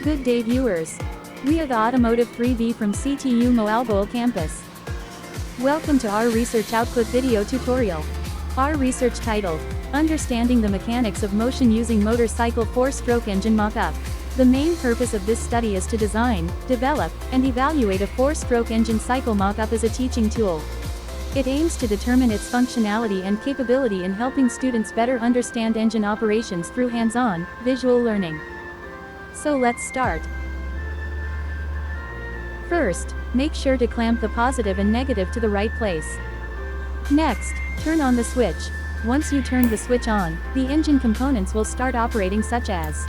Good day viewers. We are the Automotive 3V from CTU Moalboal campus. Welcome to our research output video tutorial. Our research titled, Understanding the Mechanics of Motion Using Motorcycle 4-Stroke Engine Mock-up. The main purpose of this study is to design, develop, and evaluate a 4-stroke engine cycle mock-up as a teaching tool. It aims to determine its functionality and capability in helping students better understand engine operations through hands-on, visual learning. So let's start. First, make sure to clamp the positive and negative to the right place. Next, turn on the switch. Once you turn the switch on, the engine components will start operating, such as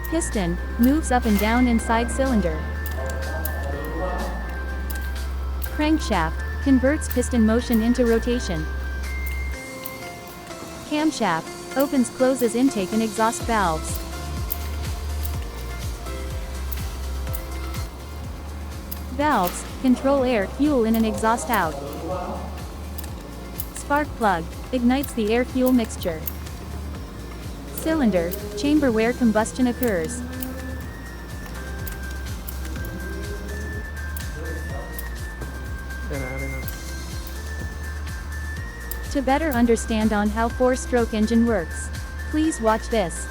piston, moves up and down inside cylinder. Crankshaft, converts piston motion into rotation. Camshaft, opens-closes intake and exhaust valves. Valves, control air-fuel in and exhaust out. Spark plug, ignites the air-fuel mixture. Cylinder, chamber where combustion occurs. To better understand on how 4-stroke engine works, please watch this.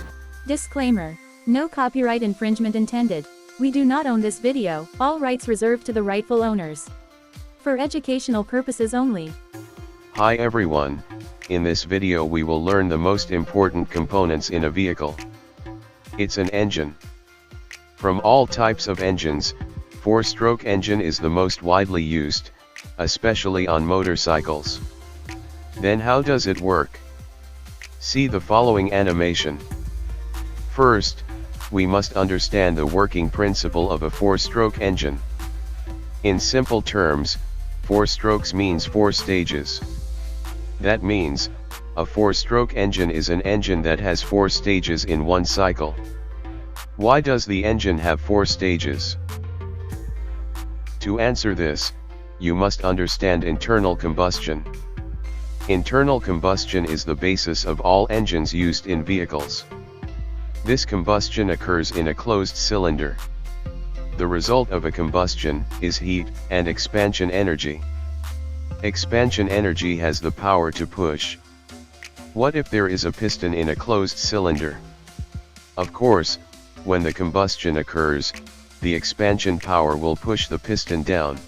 Disclaimer. No copyright infringement intended. We do not own this video, all rights reserved to the rightful owners. For educational purposes only. Hi everyone, in this video we will learn the most important components in a vehicle. It's an engine. From all types of engines, 4-stroke engine is the most widely used, especially on motorcycles. Then how does it work? See the following animation. First, we must understand the working principle of a 4-stroke engine. In simple terms, 4 strokes means 4 stages. That means, a 4-stroke engine is an engine that has 4 stages in one cycle. Why does the engine have 4 stages? To answer this, you must understand internal combustion. Internal combustion is the basis of all engines used in vehicles. This combustion occurs in a closed cylinder. The result of a combustion is heat and expansion energy. Expansion energy has the power to push. What if there is a piston in a closed cylinder? Of course, when the combustion occurs, the expansion power will push the piston down.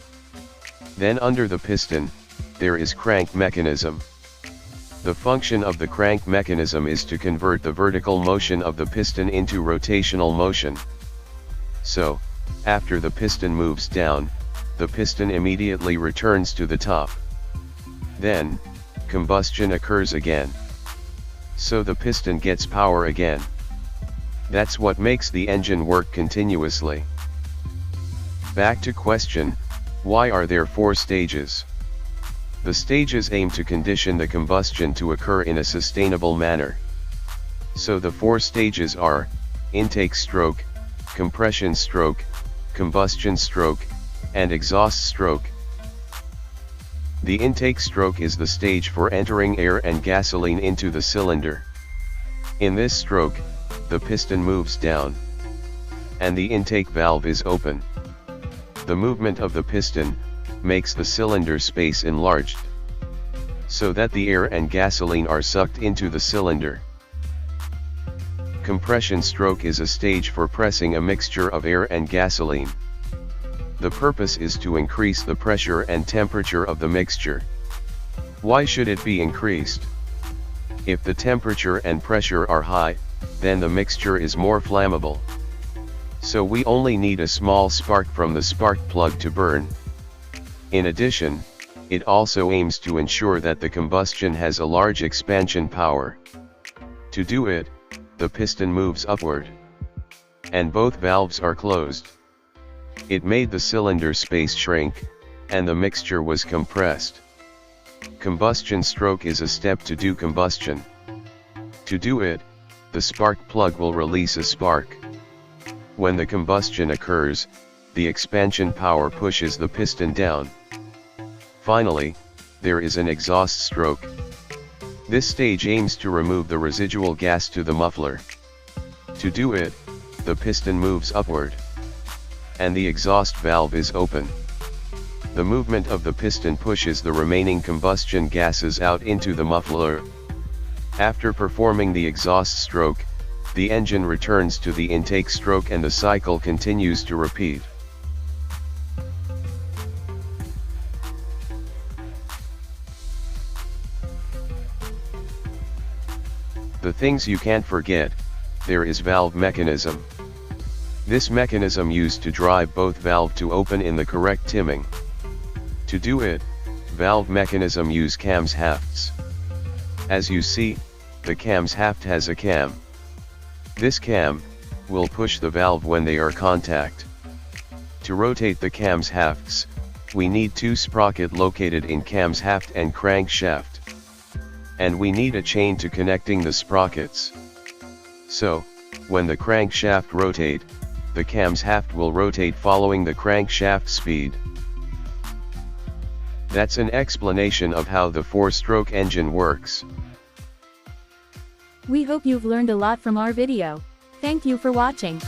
Then under the piston, there is crank mechanism. The function of the crank mechanism is to convert the vertical motion of the piston into rotational motion. So, after the piston moves down, the piston immediately returns to the top. Then, combustion occurs again. So the piston gets power again. That's what makes the engine work continuously. Back to question, why are there 4 stages? The stages aim to condition the combustion to occur in a sustainable manner. So the 4 stages are, intake stroke, compression stroke, combustion stroke, and exhaust stroke. The intake stroke is the stage for entering air and gasoline into the cylinder. In this stroke, the piston moves down, and the intake valve is open. The movement of the piston makes the cylinder space enlarged, so that the air and gasoline are sucked into the cylinder. Compression stroke is a stage for pressing a mixture of air and gasoline. The purpose is to increase the pressure and temperature of the mixture. Why should it be increased? If the temperature and pressure are high, then the mixture is more flammable. So we only need a small spark from the spark plug to burn. In addition, it also aims to ensure that the combustion has a large expansion power. To do it, the piston moves upward, and both valves are closed. It made the cylinder space shrink, and the mixture was compressed. Combustion stroke is a step to do combustion. To do it, the spark plug will release a spark. When the combustion occurs, the expansion power pushes the piston down. Finally, there is an exhaust stroke. This stage aims to remove the residual gas to the muffler. To do it, the piston moves upward, and the exhaust valve is open. The movement of the piston pushes the remaining combustion gases out into the muffler. After performing the exhaust stroke, the engine returns to the intake stroke and the cycle continues to repeat. The things you can't forget: there is valve mechanism. This mechanism used to drive both valve to open in the correct timing. To do it, valve mechanism use cams hafts. As you see, the cams haft has a cam. This cam will push the valve when they are contact. To rotate the cams hafts, we need two sprocket located in cams haft and crankshaft. And we need a chain to connecting the sprockets. So, when the crankshaft rotate, the cams haft will rotate following the crankshaft speed. That's an explanation of how the 4-stroke engine works. We hope you've learned a lot from our video. Thank you for watching.